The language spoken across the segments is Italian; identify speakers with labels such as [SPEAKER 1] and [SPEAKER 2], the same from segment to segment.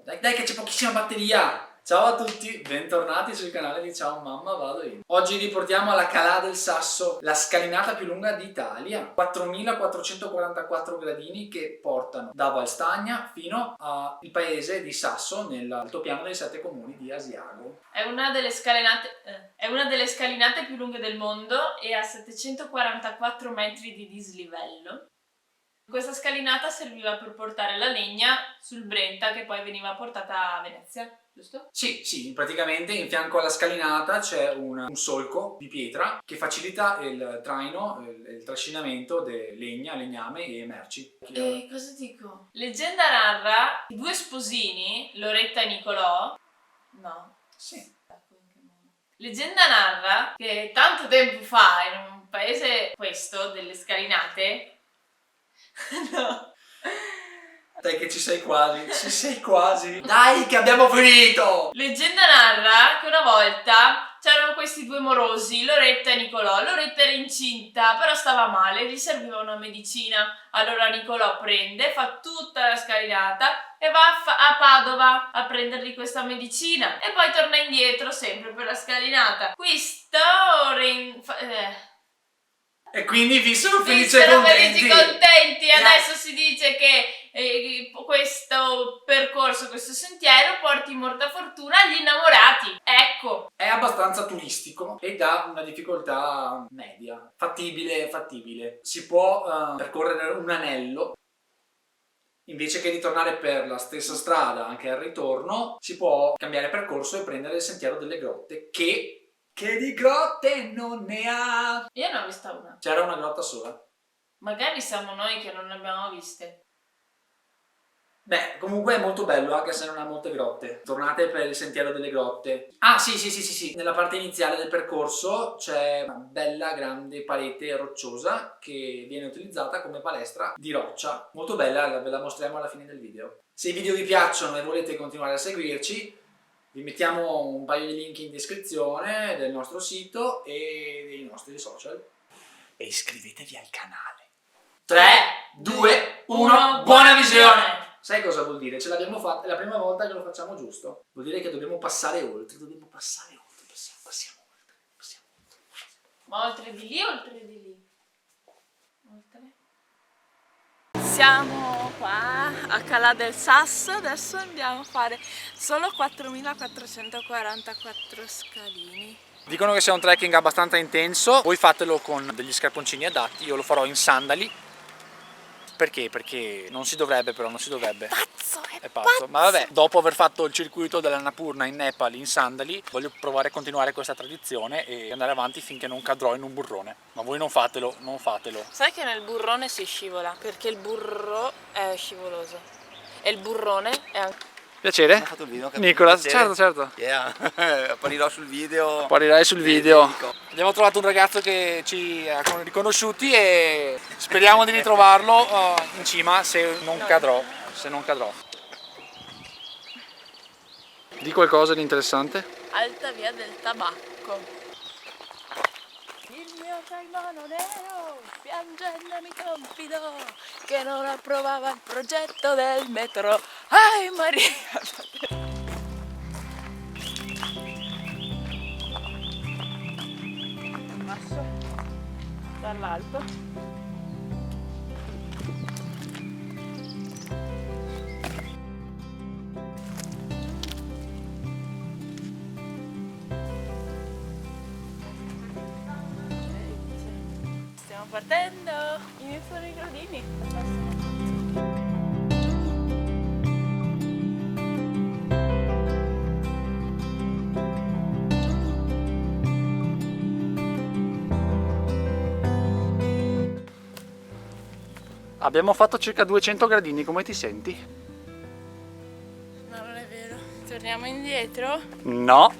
[SPEAKER 1] Dai che c'è pochissima batteria! Ciao a tutti, bentornati sul canale di Ciao Mamma Vado In. Oggi riportiamo alla Calà del Sasso, la scalinata più lunga d'Italia. 4444 gradini che portano da Valstagna fino al paese di Sasso, nell'altopiano dei 7 comuni di Asiago.
[SPEAKER 2] È una delle scalinate più lunghe del mondo e ha 744 metri di dislivello. Questa scalinata serviva per portare la legna sul Brenta, che poi veniva portata a Venezia, giusto?
[SPEAKER 1] Sì, praticamente in fianco alla scalinata c'è un solco di pietra che facilita il traino, il trascinamento di legna, legname e merci.
[SPEAKER 2] E cosa dico? Leggenda narra i due sposini, Loretta e Nicolò. No.
[SPEAKER 1] Sì.
[SPEAKER 2] Leggenda narra che tanto tempo fa, in un paese questo, delle scalinate... No.
[SPEAKER 1] Dai che ci sei quasi. Dai che abbiamo finito!
[SPEAKER 2] Leggenda narra che una volta c'erano questi due morosi, Loretta e Nicolò. Loretta era incinta, però stava male, gli serviva una medicina. Allora Nicolò prende, fa tutta la scalinata e va a Padova a prendergli questa medicina. E poi torna indietro sempre per la scalinata.
[SPEAKER 1] E quindi vissero felici e contenti.
[SPEAKER 2] Adesso si dice che questo percorso, questo sentiero porti molta fortuna agli innamorati. Ecco.
[SPEAKER 1] È abbastanza turistico ed ha una difficoltà media. Fattibile. Si può percorrere un anello. Invece che di tornare per la stessa strada anche al ritorno, si può cambiare percorso e prendere il sentiero delle grotte che di grotte non ne ha.
[SPEAKER 2] Io ne ho vista una.
[SPEAKER 1] C'era una grotta sola.
[SPEAKER 2] Magari siamo noi che non ne abbiamo viste.
[SPEAKER 1] Beh, comunque è molto bello anche se non ha molte grotte. Tornate per il sentiero delle grotte. Ah sì. Nella parte iniziale del percorso c'è una bella grande parete rocciosa che viene utilizzata come palestra di roccia. Molto bella, ve la mostriamo alla fine del video. Se i video vi piacciono e volete continuare a seguirci, vi mettiamo un paio di link in descrizione del nostro sito e dei nostri social. E iscrivetevi al canale. 3, 2, 1, buona visione! Sai cosa vuol dire? Ce l'abbiamo fatta, è la prima volta che lo facciamo giusto. Vuol dire che dobbiamo passare oltre, passiamo oltre.
[SPEAKER 2] Ma oltre di lì o oltre di lì? Oltre? Siamo qua a Calà del Sasso, adesso andiamo a fare solo 4444 scalini.
[SPEAKER 1] Dicono che sia un trekking abbastanza intenso, voi fatelo con degli scarponcini adatti, io lo farò in sandali. Perché? Perché non si dovrebbe, però non si dovrebbe. È pazzo. Ma vabbè, dopo aver fatto il circuito dell'Annapurna in Nepal in sandali, voglio provare a continuare questa tradizione e andare avanti finché non cadrò in un burrone. Ma voi non fatelo.
[SPEAKER 2] Sai che nel burrone si scivola? Perché il burro è scivoloso. E il burrone è anche...
[SPEAKER 1] Piacere?
[SPEAKER 3] Ho fatto il video,
[SPEAKER 1] Nicolas, certo.
[SPEAKER 3] Yeah. Apparirò sul video.
[SPEAKER 1] Apparirai sul video. Abbiamo trovato un ragazzo che ci ha riconosciuti e speriamo di ritrovarlo in cima se non cadrò. Di qualcosa di interessante?
[SPEAKER 2] Alta via del tabacco. Il mio caimano nero piangendo mi confidò che non approvava il progetto del metro. Ai Maria! Passo dall'alto. Stiamo partendo, i miei sono i gradini.
[SPEAKER 1] Abbiamo fatto circa 200 gradini, come ti senti?
[SPEAKER 2] No, non è vero. Torniamo indietro?
[SPEAKER 1] No.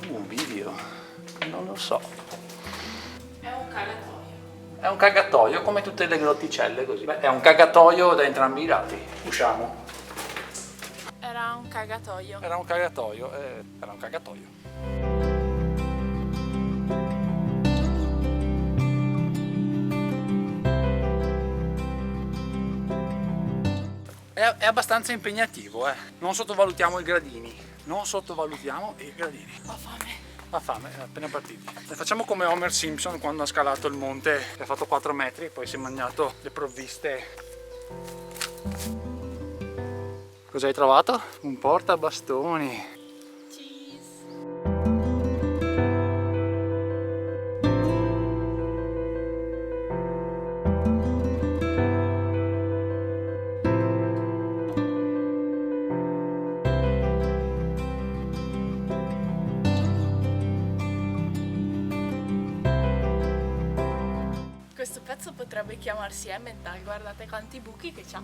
[SPEAKER 1] Un video? Non lo so.
[SPEAKER 2] È un cagatoio.
[SPEAKER 1] È un cagatoio, come tutte le grotticelle così. Beh, è un cagatoio da entrambi i lati. Usciamo.
[SPEAKER 2] Era un cagatoio.
[SPEAKER 1] Era un cagatoio.
[SPEAKER 4] È abbastanza impegnativo, non sottovalutiamo i gradini, non sottovalutiamo i gradini.
[SPEAKER 2] Ho fame.
[SPEAKER 4] Ha fame, è appena partiti. E facciamo come Homer Simpson quando ha scalato il monte, che ha fatto 4 metri e poi si è mangiato le provviste. Cosa hai trovato? Un portabastoni.
[SPEAKER 2] Questo pezzo potrebbe chiamarsi Emmental, guardate quanti buchi che c'ha.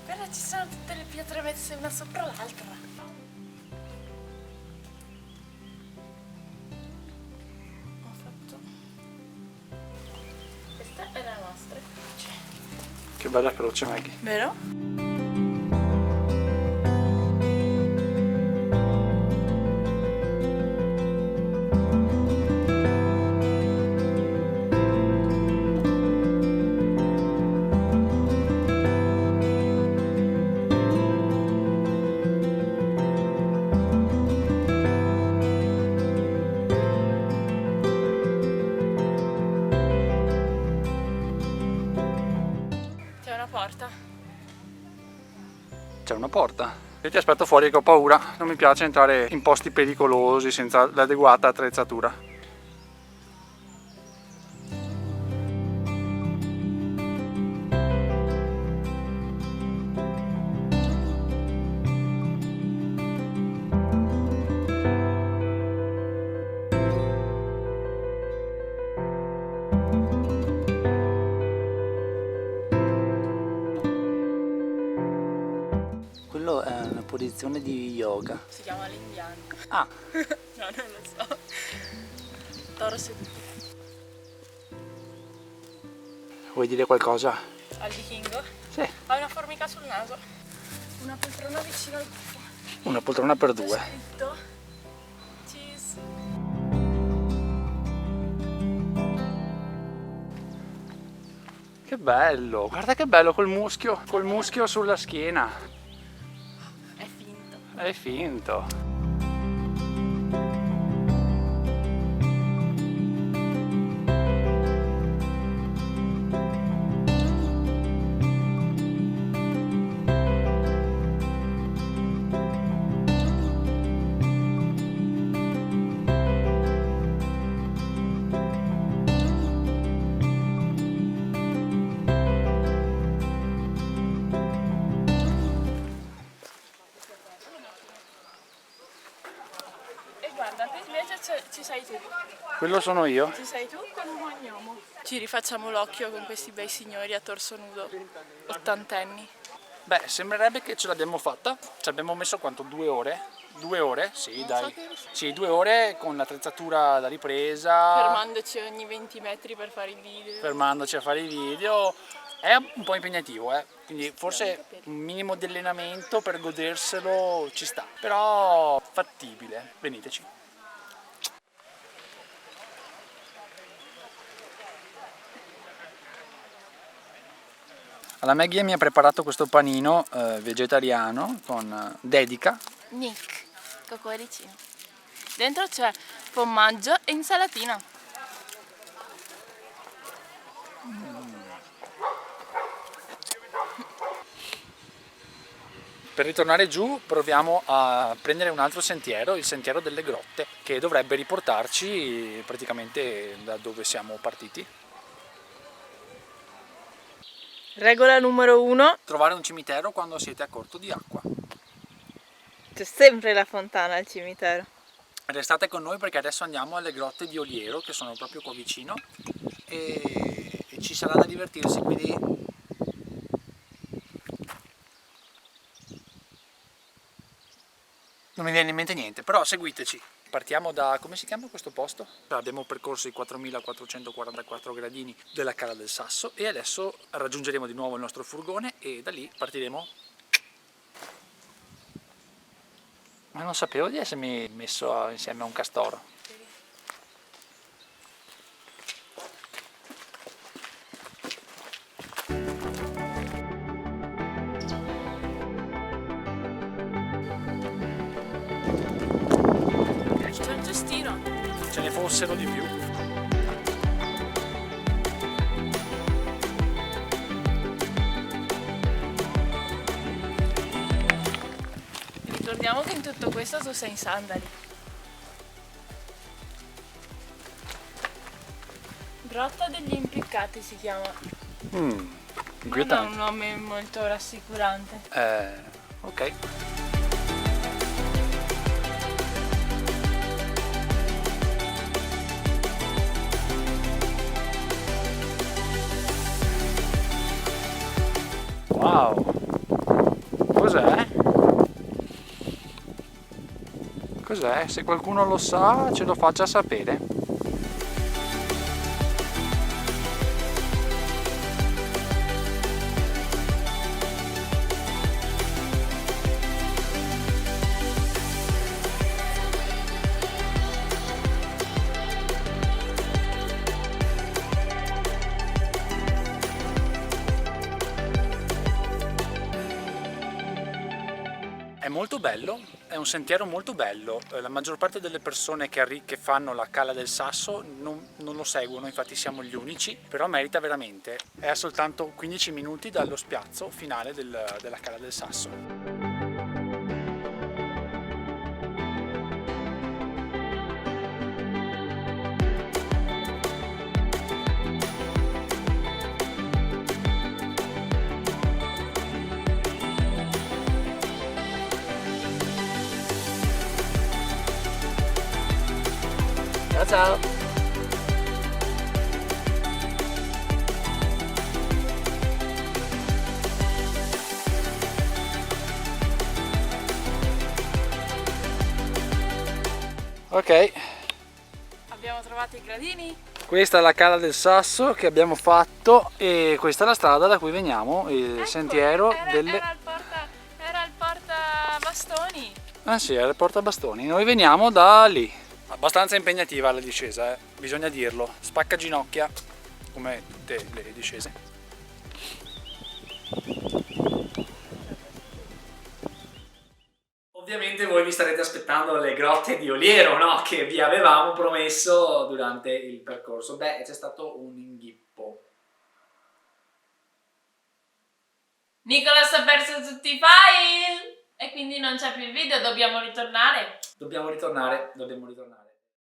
[SPEAKER 2] Guarda, ci sono tutte le pietre messe una sopra l'altra. Questa è la nostra croce.
[SPEAKER 4] Che bella croce, Maggie.
[SPEAKER 2] Vero? C'è una porta.
[SPEAKER 4] C'è una porta. Io ti aspetto fuori che ho paura. Non mi piace entrare in posti pericolosi senza l'adeguata attrezzatura. Quello è una posizione di yoga.
[SPEAKER 2] Si chiama l'indiano.
[SPEAKER 4] Ah,
[SPEAKER 2] No, non lo so. Toro seduto.
[SPEAKER 4] vuoi dire qualcosa?
[SPEAKER 2] Al vichingo.
[SPEAKER 4] Sì.
[SPEAKER 2] Ha una formica sul naso. Una poltrona vicino al buffo.
[SPEAKER 4] Una poltrona per
[SPEAKER 2] C'è
[SPEAKER 4] due.
[SPEAKER 2] scritto cheese.
[SPEAKER 4] Che bello, guarda che bello col muschio sulla schiena.
[SPEAKER 2] È finto.
[SPEAKER 4] È finto.
[SPEAKER 2] E guarda, qui invece ci sei tu.
[SPEAKER 4] Quello sono io.
[SPEAKER 2] Ci sei tu con un magnomo. Ci rifacciamo l'occhio con questi bei signori a torso nudo, ottantenni.
[SPEAKER 4] Beh, sembrerebbe che ce l'abbiamo fatta. Ci abbiamo messo quanto? 2 ore? 2 ore? Sì, dai. Sì, 2 ore con l'attrezzatura da ripresa.
[SPEAKER 2] Fermandoci ogni 20 metri per fare i video.
[SPEAKER 4] Fermandoci a fare i video. È un po' impegnativo, quindi forse un minimo di allenamento per goderselo ci sta. Però fattibile. Veniteci. La Maggie mi ha preparato questo panino vegetariano con dedica.
[SPEAKER 2] Nick, cuoricino. Dentro c'è formaggio e insalatina.
[SPEAKER 4] Per ritornare giù proviamo a prendere un altro sentiero, il sentiero delle grotte, che dovrebbe riportarci praticamente da dove siamo partiti.
[SPEAKER 2] Regola numero 1.
[SPEAKER 4] Trovare un cimitero quando siete a corto di acqua.
[SPEAKER 2] C'è sempre la fontana al cimitero.
[SPEAKER 4] Restate con noi perché adesso andiamo alle grotte di Oliero, che sono proprio qua vicino, e ci sarà da divertirsi, quindi non mi viene in mente niente, però seguiteci. Partiamo da, come si chiama questo posto? Abbiamo percorso i 4444 gradini della Cala del Sasso e adesso raggiungeremo di nuovo il nostro furgone e da lì partiremo. Ma non sapevo di essermi messo insieme a un castoro.
[SPEAKER 2] C'è il cestino.
[SPEAKER 4] Ce ne fossero di più.
[SPEAKER 2] Ricordiamo che in tutto questo tu sei in sandali. Grotta degli Impiccati si chiama. Non è
[SPEAKER 4] Inquietante.
[SPEAKER 2] un nome molto rassicurante.
[SPEAKER 4] Ok. Wow. Cos'è? Cos'è? Se qualcuno lo sa, ce lo faccia sapere. È molto bello, è un sentiero molto bello, la maggior parte delle persone che fanno la Cala del Sasso non lo seguono, infatti siamo gli unici, però merita veramente, è a soltanto 15 minuti dallo spiazzo finale della Cala del Sasso. Ciao ciao! Ok,
[SPEAKER 2] Abbiamo trovato i gradini?
[SPEAKER 4] questa è la Cala del Sasso che abbiamo fatto e questa è la strada da cui veniamo, il
[SPEAKER 2] Ecco,
[SPEAKER 4] sentiero delle...
[SPEAKER 2] Era il porta bastoni.
[SPEAKER 4] Ah sì, è il portabastoni, noi veniamo da lì. Abbastanza impegnativa la discesa, bisogna dirlo, spacca ginocchia, come tutte le discese.
[SPEAKER 1] Ovviamente voi vi starete aspettando le grotte di Oliero, no? Che vi avevamo promesso durante il percorso. Beh, c'è stato un inghippo.
[SPEAKER 2] Nicolas ha perso tutti i file! E quindi non c'è più il video, dobbiamo ritornare.
[SPEAKER 1] Dobbiamo ritornare.